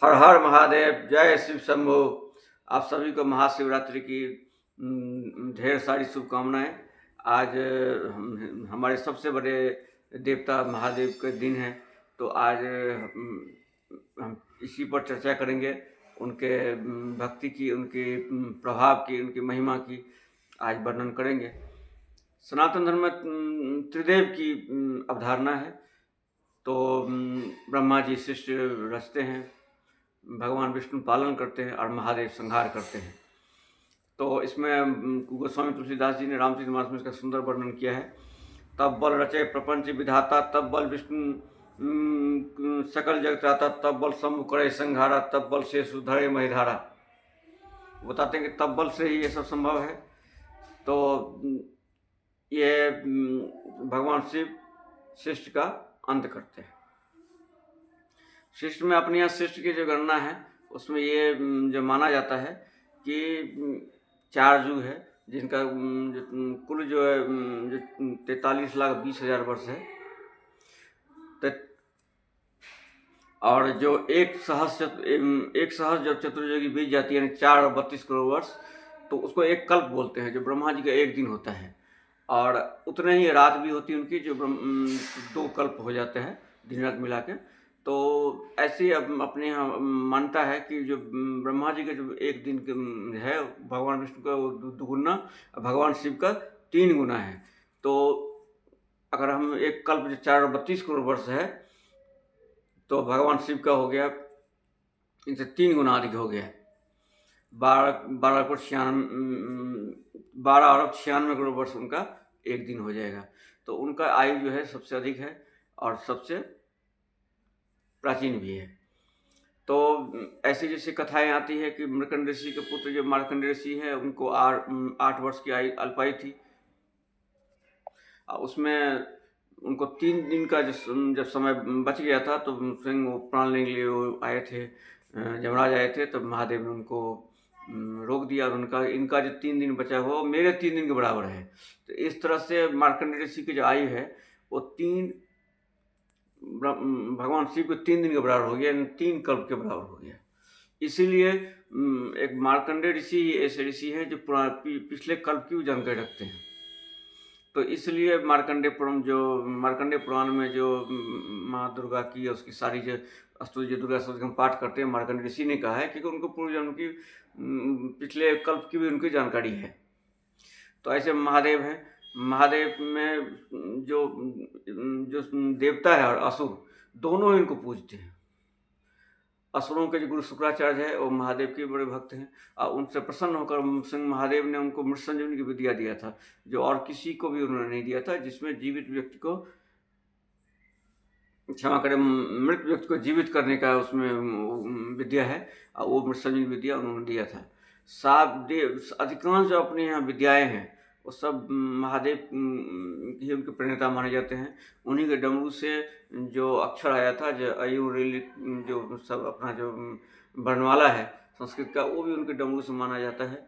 हर हर महादेव, जय शिव शंभो। आप सभी को महाशिवरात्रि की ढेर सारी शुभकामनाएं। आज हमारे सबसे बड़े देवता महादेव का दिन है, तो आज हम इसी पर चर्चा करेंगे। उनके भक्ति की, उनके प्रभाव की, उनकी महिमा की आज वर्णन करेंगे। सनातन धर्म में त्रिदेव की अवधारणा है। तो ब्रह्मा जी सृष्टि रचते हैं, भगवान विष्णु पालन करते हैं और महादेव संहार करते हैं। तो इसमें गोस्वामी तुलसीदास जी ने रामचरितमानस में इसका सुंदर वर्णन किया है। तब बल रचे प्रपंच विधाता, तब बल विष्णु सकल जगत त्राता, तब बल शंभु करे संहारा, तब बल से सुधरे महिधारा। बताते हैं कि तब बल से ही ये सब संभव है। तो ये भगवान शिव सृष्टि का अंत करते हैं। सृष्टि में अपने यहाँ सृष्टि की जो गणना है उसमें ये जो माना जाता है कि 4 युग है, जिनका कुल जो है जो 43,20,000 वर्ष है। और जो एक सहस्र जब चतुर्युगी बीत जाती है, यानी 4 और 32 करोड़ वर्ष, तो उसको एक कल्प बोलते हैं, जो ब्रह्मा जी का एक दिन होता है। और उतने ही रात भी होती है उनकी, जो 2 कल्प हो जाते हैं दिन रात मिला के। तो ऐसे ही अपने यहाँ मानता है कि जो ब्रह्मा जी का जो एक दिन है, भगवान विष्णु का 2 गुना, भगवान शिव का 3 गुना है। तो अगर हम एक कल्प जो 4 और 32 करोड़ वर्ष है, तो भगवान शिव का हो गया इनसे 3 गुना अधिक हो गया। 12 अरब 96 करोड़ वर्ष उनका एक दिन हो जाएगा। तो उनका आयु जो है सबसे अधिक है और सबसे प्राचीन भी है। तो ऐसी जैसी कथाएं आती है कि मृकंड ऋषि के पुत्र जो मार्कंड ऋषि है, उनको 8 वर्ष की अल्पायु थी। उसमें उनको 3 दिन का जब समय बच गया था, तो स्वयं वो प्राण लेने के लिए वो आए थे, यमराज आए थे। तब महादेव ने उनको रोक दिया और इनका जो 3 दिन बचा हुआ वो मेरे 3 दिन के बराबर है। तो इस तरह से मार्कंडेय ऋषि की जो आयु है वो भगवान शिव के 3 दिन के बराबर हो गया, 3 कल्प के बराबर हो गया। इसीलिए एक मार्कंडेय ऋषि ऐसे ऋषि है जो पिछले कल्प की जानकारी रखते हैं। तो इसलिए मार्कंडेय पुराण में जो माँ दुर्गा की उसकी सारी जो स्तुति जो दुर्गा स्तुति हम पाठ करते हैं, मार्कंडेय ऋषि ने कहा है, क्योंकि उनको पूर्व जन्म की पिछले कल्प की भी उनकी जानकारी है। तो ऐसे महादेव हैं। महादेव में जो देवता है और असुर दोनों इनको पूजते हैं। असुरों के जो गुरु शुक्राचार्य है वो महादेव के बड़े भक्त हैं, और उनसे प्रसन्न होकर स्वयं महादेव ने उनको मृत संजीवनी की विद्या दिया था, जो और किसी को भी उन्होंने नहीं दिया था। जिसमें जीवित व्यक्ति को, क्षमा करें, मृत व्यक्ति को जीवित करने का उसमें विद्या है, और वो मृत संजीवनी विद्या उन्होंने दिया था। अधिकांश जो अपने यहाँ विद्याएँ हैं वो सब महादेव ही उनके प्रणेता माने जाते हैं। उन्हीं के डमरू से जो अक्षर आया था, जो अयुरिलिक जो सब अपना जो वर्णमाला है संस्कृत का, वो भी उनके डमरू से माना जाता है।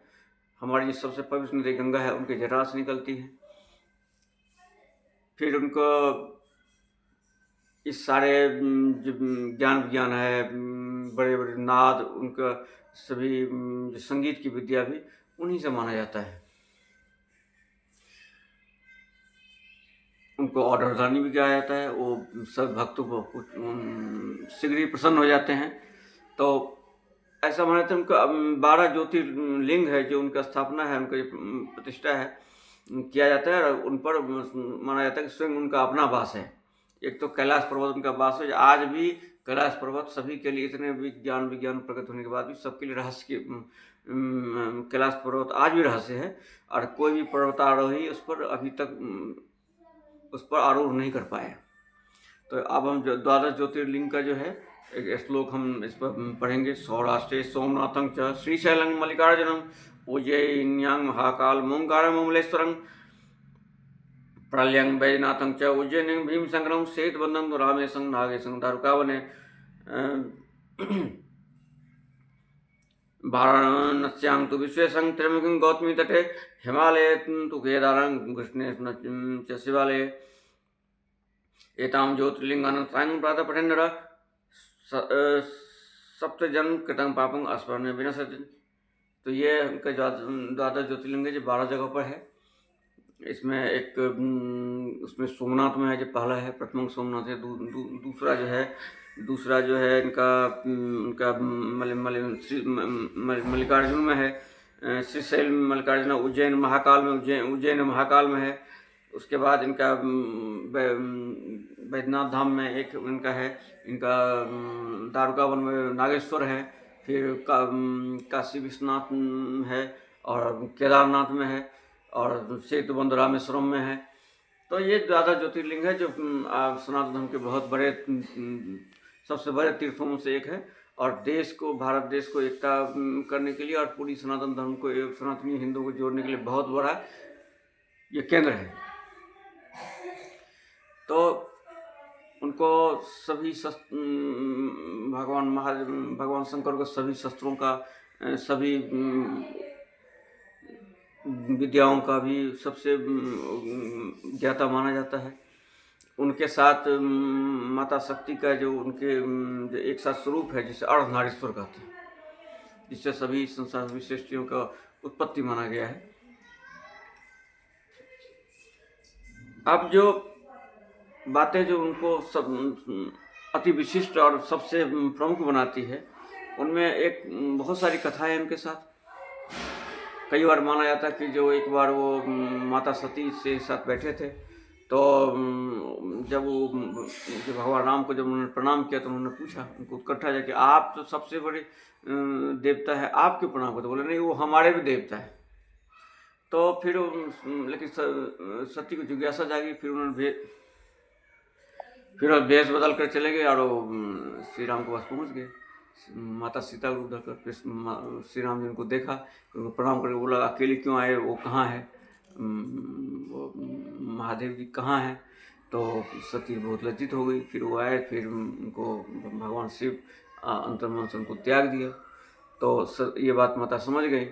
हमारी जो सबसे पवित्र नदी गंगा है, उनके जटा से निकलती है। फिर उनको इस सारे जो ज्ञान विज्ञान है, बड़े बड़े नाद, उनका सभी जो संगीत की विद्या भी उन्हीं से माना जाता है। उनको ऑर्डरधानी भी कहा जाता है। वो सब भक्तों को शीघ्र ही प्रसन्न हो जाते हैं। तो ऐसा माना जाता है उनका 12 ज्योतिर्लिंग है जो उनका स्थापना है, उनका प्रतिष्ठा है किया जाता है, और उन पर माना जाता है कि स्वयं उनका अपना वास है। एक तो कैलाश पर्वत उनका वास है। आज भी कैलाश पर्वत सभी के लिए, इतने विज्ञान प्रकट होने के बाद भी सबके लिए रहस्य की कैलाश पर्वत आज भी रहस्य है, और कोई भी पर्वतारोही उस पर अभी तक उस पर आरोह नहीं कर पाए। तो अब हम जो 12 ज्योतिर्लिंग का जो है एक श्लोक हम इस पर पढ़ेंगे। सौराष्ट्रे सोमनाथं च श्रीशैलं मल्लिकार्जुनं उज्जयिन्यां महाकाल ओंकारं ममलेश्वरं प्रलयं वैजनाथं च उज्जयिनीं भीमशंकरं सेतुबन्धं रामेशं नागेशं दारुकावने वाराणस्यां तु विश्वेशं त्र्यंबकं गौतमी तटे हिमालये तु केदारं कृष्णे च शिवालये एतां ज्योतिर्लिंगानां सायं प्रातः पठन् नरः सप्त जन्म कृतं पापं अस्मरणे विनश्यति। तो ये उनका द्वादश ज्योतिर्लिंग है जो 12 जगहों पर है। इसमें एक उसमें सोमनाथ में है जो पहला है, प्रथम सोमनाथ है। दूसरा जो है इनका मल्लिकार्जुन में है, श्रीशैल मल्लिकार्जुन उज्जैन महाकाल में है। उसके बाद इनका बैद्यनाथ धाम में एक इनका है, इनका दारुकावन में नागेश्वर है, फिर काशी विश्वनाथ है, और केदारनाथ में है, और सेतुबंध रामेश्वरम में है। तो ये 12 ज्योतिर्लिंग है जो सनातन धर्म के बहुत बड़े सबसे बड़े तीर्थों में से एक है, और भारत देश को एकता करने के लिए और पूरी सनातन धर्म को, सनातनी हिंदुओं को जोड़ने के लिए बहुत बड़ा ये केंद्र है। तो उनको सभी भगवान शंकर को सभी शस्त्रों का, सभी विद्याओं का भी सबसे ज्ञाता माना जाता है। उनके साथ माता शक्ति का जो उनके जो एक साथ स्वरूप है, जिसे अर्धनारीश्वर कहते हैं, जिससे सभी संसार विशिष्टियों का उत्पत्ति माना गया है। अब जो बातें जो उनको सब अति विशिष्ट और सबसे प्रमुख बनाती है, उनमें एक बहुत सारी कथाएं उनके साथ। कई बार माना जाता है कि जो एक बार वो माता सती से साथ बैठे थे, तो जब भगवान राम को जब उन्होंने प्रणाम किया तो उन्होंने पूछा उनको उत्कंठा जाके, आप तो सबसे बड़े देवता है, आप क्यों प्रणाम करते? बोले नहीं, वो हमारे भी देवता है। तो फिर लेकिन सती को जिज्ञासा जागी, फिर उन्होंने वेश बदल कर चले गए और श्री राम के पास पहुँच गए, माता सीता को रूप धरकर। फिर श्री राम जी उनको देखा, उनको प्रणाम करके बोला, अकेले क्यों आए, वो कहाँ है, वो महादेव जी कहाँ हैं? तो सती बहुत लज्जित हो गई। फिर वो आए, फिर उनको भगवान शिव अंतर्मन से उनको त्याग दिया। तो ये बात माता समझ गई।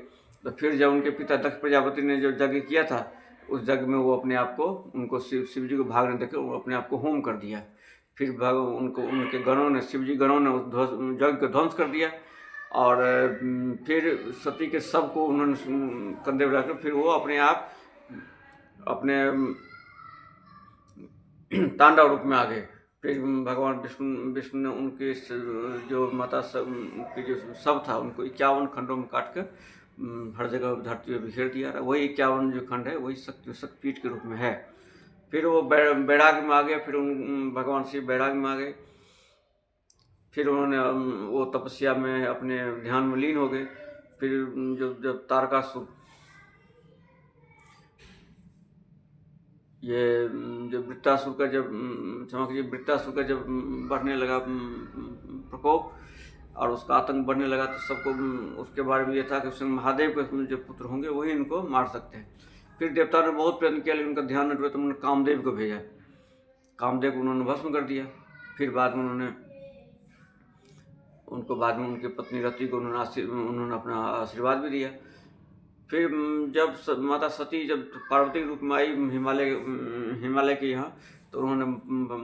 तो फिर जब उनके पिता दक्ष प्रजापति ने जो यज्ञ किया था, उस यज्ञ में वो अपने आप को, उनको शिव जी को भागने देकर वो अपने आप को होम कर दिया। फिर उनके गणों ने, शिव जी गणों ने उस यज्ञ को ध्वंस कर दिया, और फिर सती के शव को उन्होंने कंधे पर रखकर फिर वो अपने आप अपने तांडव रूप में आ गए। फिर भगवान विष्णु ने उनके जो माता के जो शव था, उनको 51 खंडों में काट कर हर जगह धरती में बिखेर दिया। वही 51 जो खंड है वही शक्तिपीठ के रूप में है। फिर वो बैराग में आ गए, फिर भगवान शिव बैराग में आ गए। फिर उन्होंने वो तपस्या में अपने ध्यान में लीन हो गए। फिर जब तारकासुर, ये जो वृत्तासुर का जब बढ़ने लगा प्रकोप और उसका आतंक बढ़ने लगा, तो सबको उसके बारे में ये था कि महादेव के जो पुत्र होंगे वही इनको मार सकते हैं। फिर देवता ने बहुत प्रयत्न किया, लेकिन उनका ध्यान नहीं हुआ, तो उन्होंने कामदेव को भेजा। कामदेव को उन्होंने भस्म कर दिया। फिर बाद में उनके पत्नी रति को उन्होंने अपना आशीर्वाद भी दिया। फिर जब माता सती जब पार्वती के रूप में आई हिमालय के यहाँ, तो उन्होंने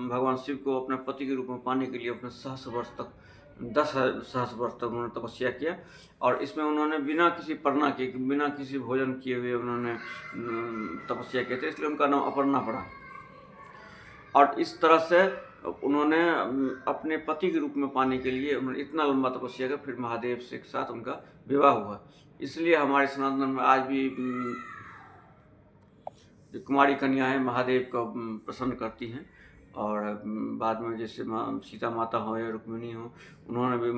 भगवान शिव को अपने पति के रूप में पाने के लिए अपने 10 सहस्र वर्ष तक उन्होंने तपस्या किया। और इसमें उन्होंने बिना किसी परना के, बिना किसी भोजन किए हुए उन्होंने तपस्या किए थे, इसलिए उनका नाम अपर्णा पड़ा। और इस तरह से उन्होंने अपने पति के रूप में पाने के लिए उन्होंने इतना लंबा तपस्या किया। फिर महादेव से के साथ उनका विवाह हुआ। इसलिए हमारे सनातन धर्म में आज भी जो कुमारी कन्या है महादेव को प्रसन्न करती हैं। और बाद में जैसे सीता माता हो या रुक्मिणी हो, उन्होंने भी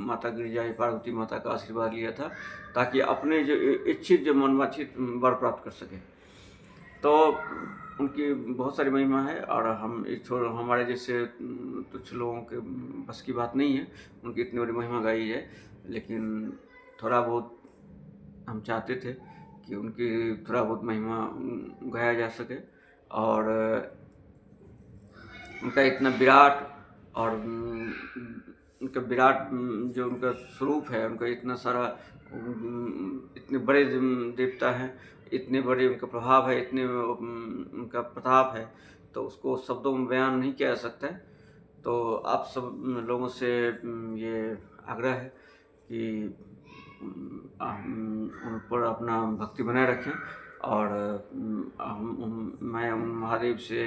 माता गिरिजा पार्वती माता का आशीर्वाद लिया था, ताकि अपने जो इच्छित जो मनवांछित वर प्राप्त कर सके। तो उनकी बहुत सारी महिमा है, और हमारे जैसे तुच्छ लोगों के बस की बात नहीं है उनकी इतनी बड़ी महिमा गाई है। लेकिन थोड़ा बहुत हम चाहते थे कि उनकी थोड़ा बहुत महिमा गाया जा सके। और उनका इतना विराट और उनका विराट जो उनका स्वरूप है, उनका इतना सारा, इतने बड़े देवता हैं, इतने बड़े उनका प्रभाव है, इतने उनका प्रताप है, तो उसको शब्दों में बयान नहीं किया जा सकता है। तो आप सब लोगों से ये आग्रह है कि उन पर अपना भक्ति बनाए रखें, और मैं उन महादेव से,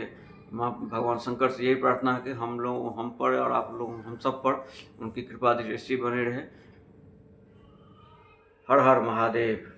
भगवान शंकर से यही प्रार्थना है कि हम पर और आप लोग हम सब पर उनकी कृपा दृष्टि बने रहे। हर हर महादेव।